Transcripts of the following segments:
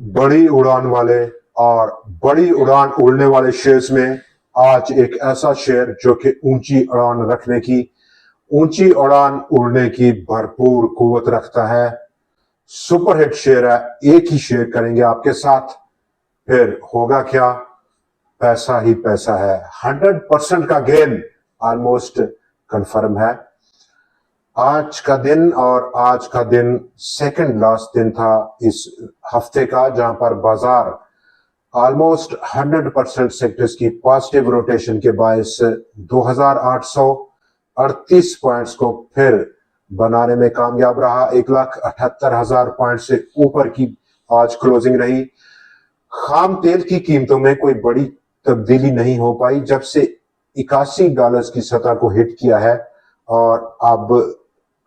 बड़ी उड़ान वाले और बड़ी उड़ान उड़ने वाले शेयर्स में आज एक ऐसा शेयर जो कि ऊंची उड़ान उड़ने की भरपूर कुव्वत रखता है। सुपरहिट शेयर है। एक ही शेयर करेंगे आपके साथ, फिर होगा क्या, पैसा ही पैसा है। 100% का गेन ऑलमोस्ट कंफर्म है। आज का दिन सेकंड लास्ट दिन था इस हफ्ते का, जहां पर बाजार ऑलमोस्ट 100% सेक्टर्स की पॉजिटिव रोटेशन के बायस 2838 पॉइंट्स को फिर बनाने में कामयाब रहा। 1,78,000 पॉइंट से ऊपर की आज क्लोजिंग रही। खाम तेल की कीमतों में कोई बड़ी तब्दीली नहीं हो पाई जब से $81 की सतह को हिट किया है, और अब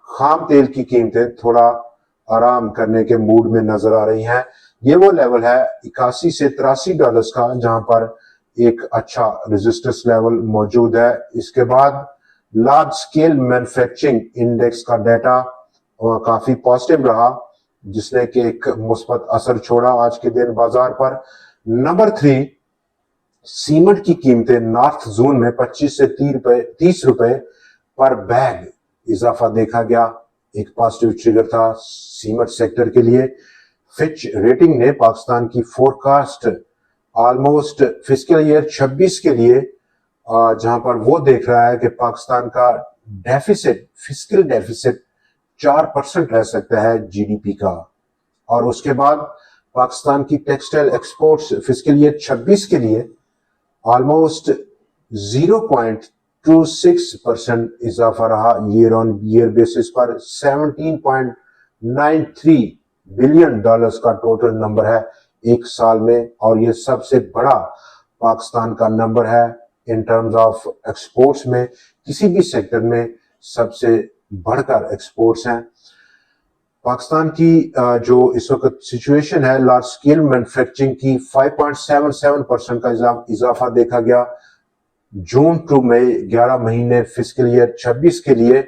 खाम तेल की कीमतें थोड़ा आराम करने के मूड में नजर आ रही हैं। ये वो लेवल है $81 से $83 का, जहां पर एक अच्छा रेजिस्टेंस लेवल मौजूद है। इसके बाद लार्ज स्केल मैन्युफैक्चरिंग इंडेक्स का डाटा काफी पॉजिटिव रहा, जिसने कि एक मुस्बत असर छोड़ा आज के दिन बाजार पर। नंबर 3, सीमेंट की कीमतें नॉर्थ जोन में 25 से 30 रुपए पर बैग इजाफा देखा गया। एक पॉजिटिव ट्रिगर था सीमेंट सेक्टर के लिए। फिच रेटिंग ने पाकिस्तान की फोरकास्ट ऑलमोस्ट फिस्कल ईयर 26 के लिए, जहां पर वो देख रहा है कि पाकिस्तान का फिस्कल डेफिसिट 4% रह सकता है जीडीपी का। और उसके बाद पाकिस्तान की टेक्सटाइल एक्सपोर्ट्स फिस्कल ईयर 26 के लिए ऑलमोस्ट 0.26% इजाफा रहा ईयर ऑन ईयर बेसिस पर। $17.93 बिलियन का टोटल नंबर है एक साल में, और ये सबसे बड़ा पाकिस्तान का नंबर है इन टर्म्स ऑफ एक्सपोर्ट्स में। किसी भी सेक्टर में सबसे बढ़कर एक्सपोर्ट्स हैं। पाकिस्तान की जो इस वक्त सिचुएशन है, लार्ज स्केल मैन्युफैक्चरिंग की 5.77% का इजाफा देखा गया जून टू मई 11 महीने फिस्कल ईयर 26 के लिए।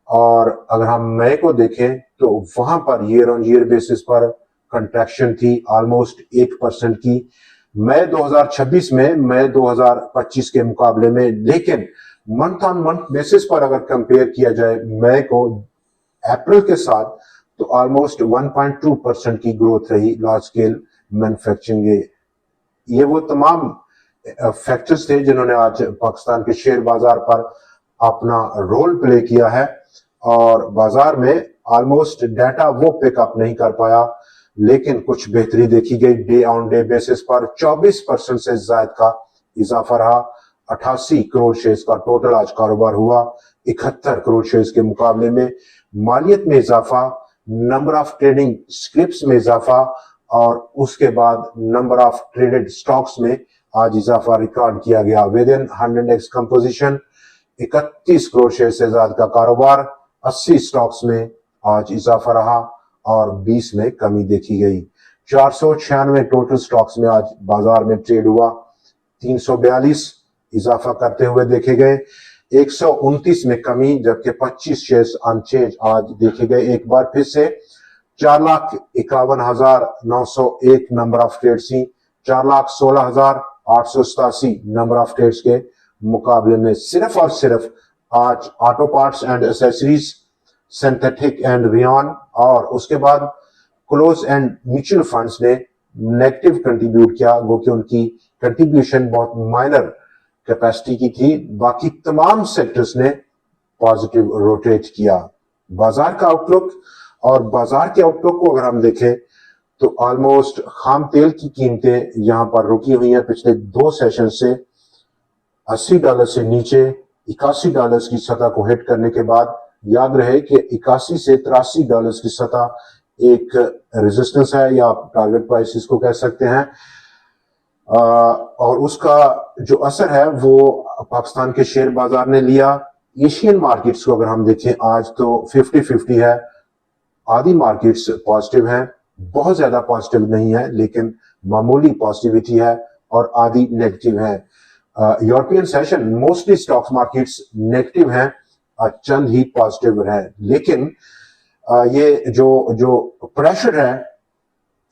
और अगर हम मई को देखें तो वहां per year on year basis पर कंट्रैक्शन थी ऑलमोस्ट 1% की मई 2026 में मई 2025 के मुकाबले में। लेकिन मंथ ऑन मंथ बेसिस पर अगर कंपेयर किया जाए मई को अप्रैल के साथ, तो ऑलमोस्ट 1.2% की ग्रोथ रही लार्ज स्केल मैन्युफैक्चरिंग। ये वो तमाम फैक्टर्स थे जिन्होंने आज पाकिस्तान के शेयर बाजार पर अपना रोल प्ले किया है, और बाजार में ऑलमोस्ट डाटा वो पिकअप नहीं कर पाया, लेकिन कुछ बेहतरी देखी गई। डे ऑन डे बेसिस पर 24% से ज्यादा का इजाफा रहा। 88 करोड़ शेयर्स का टोटल आज कारोबार हुआ, 71 करोड़ शेयर्स के मुकाबले में। मालियत में इजाफा, नंबर ऑफ ट्रेडिंग स्क्रिप्ट्स में इजाफा, और उसके बाद नंबर ऑफ ट्रेडेड स्टॉक्स में आज इजाफा रिकॉर्ड किया गया। With in 100x composition 31 crore share से ज्यादा का कारोबार, 80 स्टॉक्स में आज इजाफा रहा और 20 में कमी देखी गई। 496 टोटल स्टॉक्स में आज बाजार में ट्रेड हुआ, 342 इजाफा करते हुए देखे गए, 129 में कमी, जबकि 25 शेयर्स अनचेंज आज देखे गए। एक बार फिर से 4,51,901 नंबर ऑफ ट्रेड्स थी, 4,16,887 नंबर ऑफ ट्रेड्स के मुकाबले में। सिर्फ और सिर्फ आज auto parts and accessories, synthetic and rayon, और उसके बाद क्लोज एंड म्यूचुअल फंड्स ने नेगेटिव कंट्रीब्यूट किया, वो कि उनकी कंट्रीब्यूशन बहुत माइनर कैपेसिटी की थी। बाकी तमाम सेक्टर्स ने पॉजिटिव रोटेट किया। बाजार का आउटलुक, और बाजार के आउटलुक को अगर हम देखें तो ऑलमोस्ट खाम तेल की कीमतें यहां पर रुकी हुई हैं पिछले 2 सेशन से। $80 से नीचे $81 की सतह को हिट करने के बाद, याद रहे कि $81 से $83 की सतह एक रेजिस्टेंस है, या आप टारगेट प्राइस इसको कह सकते हैं। और उसका जो असर है वो पाकिस्तान के शेयर बाजार ने लिया। एशियन मार्केट्स को अगर हम देखें आज तो 50-50 है। आधी मार्केट्स पॉजिटिव हैं, बहुत ज्यादा पॉजिटिव नहीं है लेकिन मामूली पॉजिटिविटी है, और आधी नेगेटिव है। European session mostly stocks markets negative हैं, चंद ही पॉजिटिव है। लेकिन ये जो प्रेशर है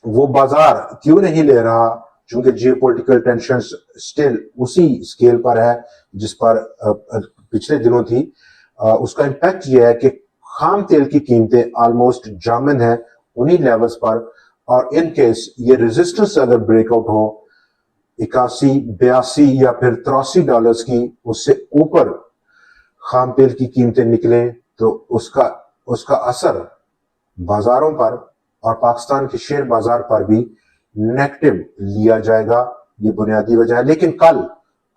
वो बाजार क्यों नहीं ले रहा, क्योंकि जियोपॉलिटिकल टेंशन स्टिल उसी स्केल पर है जिस पर पिछले दिनों थी। उसका इम्पैक्ट ये है कि खाम तेल की कीमतें ऑलमोस्ट जामिन है उन्हीं लेवल्स पर, और इन केस ये रेजिस्टेंस अगर ब्रेकआउट हो 81, 82 या फिर $83 की, उससे ऊपर खाम तेल की कीमतें निकले तो उसका उसका असर बाजारों पर और पाकिस्तान के शेयर बाजार पर भी नेगेटिव लिया जाएगा। ये बुनियादी वजह है। लेकिन कल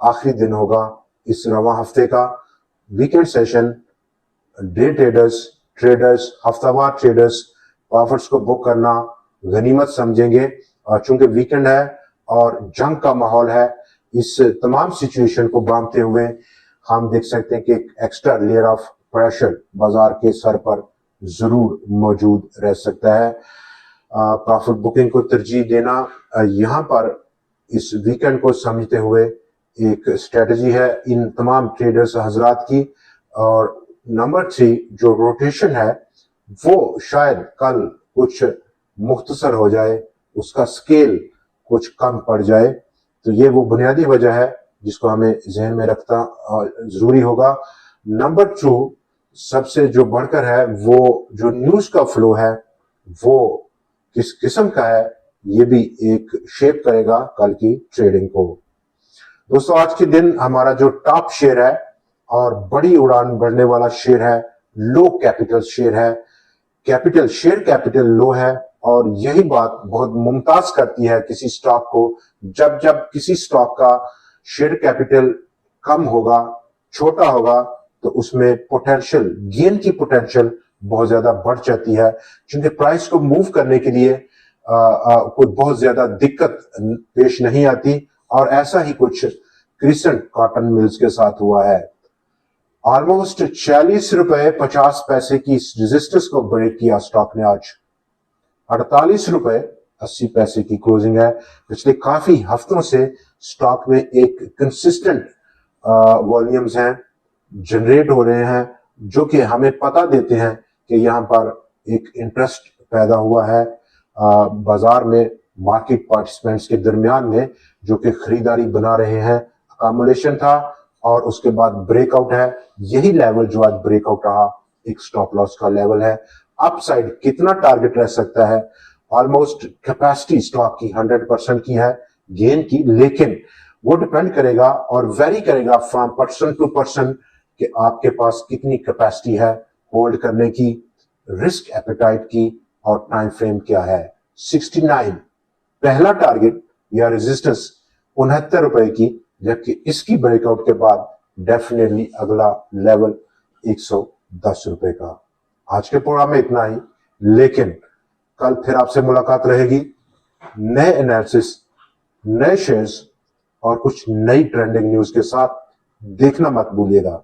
आखिरी दिन होगा इस रवां हफ्ते का। वीकेंड सेशन, डे ट्रेडर्स, हफ्तावार ट्रेडर्स प्रॉफिट्स को बुक करना गनीमत समझेंगे। और चूंकि वीकेंड है और जंग का माहौल है, इस तमाम सिचुएशन को बांधते हुए हम देख सकते हैं कि एक एक्स्ट्रा लेयर ऑफ प्रेशर बाजार के सर पर जरूर मौजूद रह सकता है। प्रॉफिट बुकिंग को तरजीह देना यहाँ पर इस वीकेंड को समझते हुए एक स्ट्रेटजी है इन तमाम ट्रेडर्स हजरात की। और नंबर 3 जो रोटेशन है वो शायद कल कुछ मुख्तसर हो जाए, उसका स्केल कुछ कम पड़ जाए। तो ये वो बुनियादी वजह है जिसको हमें जहन में रखना जरूरी होगा। नंबर 2 सबसे जो बढ़कर है वो जो न्यूज का फ्लो है वो किस किस्म का है, ये भी एक शेप करेगा कल की ट्रेडिंग को। दोस्तों आज के दिन हमारा जो टॉप शेयर है और बड़ी उड़ान भरने वाला शेयर है, लो कैपिटल शेयर है। कैपिटल लो है और यही बात बहुत मुमताज करती है किसी स्टॉक को। जब जब किसी स्टॉक का शेयर कैपिटल कम होगा, छोटा होगा, तो उसमें पोटेंशियल गेन की पोटेंशियल बहुत ज्यादा बढ़ जाती है, क्योंकि प्राइस को मूव करने के लिए कोई बहुत ज्यादा दिक्कत पेश नहीं आती। और ऐसा ही कुछ क्रिसेंट कॉटन मिल्स के साथ हुआ है। ऑलमोस्ट 46 रुपए 50 पैसे की रेजिस्टेंस को ब्रेक किया स्टॉक ने। आज 48 रुपए 80 पैसे की क्लोजिंग है। पिछले काफी हफ्तों से स्टॉक में एक कंसिस्टेंट वॉल्यूम्स हैं, जनरेट हो रहे हैं, जो कि हमें पता देते हैं कि यहाँ पर एक इंटरेस्ट पैदा हुआ है बाजार में, मार्केट पार्टिसिपेंट्स के दरमियान में, जो कि खरीदारी बना रहे हैं। अकामुलेशन था और उसके बाद ब्रेकआउट है। यही लेवल जो आज ब्रेकआउट रहा एक स्टॉप लॉस का लेवल है। अपसाइड कितना टारगेट रह सकता है? ऑलमोस्ट कैपेसिटी स्टॉक की 100% की है गेन की, लेकिन वो डिपेंड करेगा और वेरी करेगा फ्रॉम पर्सन टू पर्सन कि आपके पास कितनी कैपेसिटी है होल्ड करने की, रिस्क एपेटाइट की, और टाइम फ्रेम क्या है। 69 पहला टारगेट या रेजिस्टेंस 69 रुपए की, जबकि इसकी ब्रेकआउट के बाद डेफिनेटली अगला लेवल 110 रुपए का। आज के प्रोग्राम में इतना ही, लेकिन कल फिर आपसे मुलाकात रहेगी नए एनालिसिस, नए शेयर्स और कुछ नई ट्रेंडिंग न्यूज के साथ। देखना मत भूलिएगा।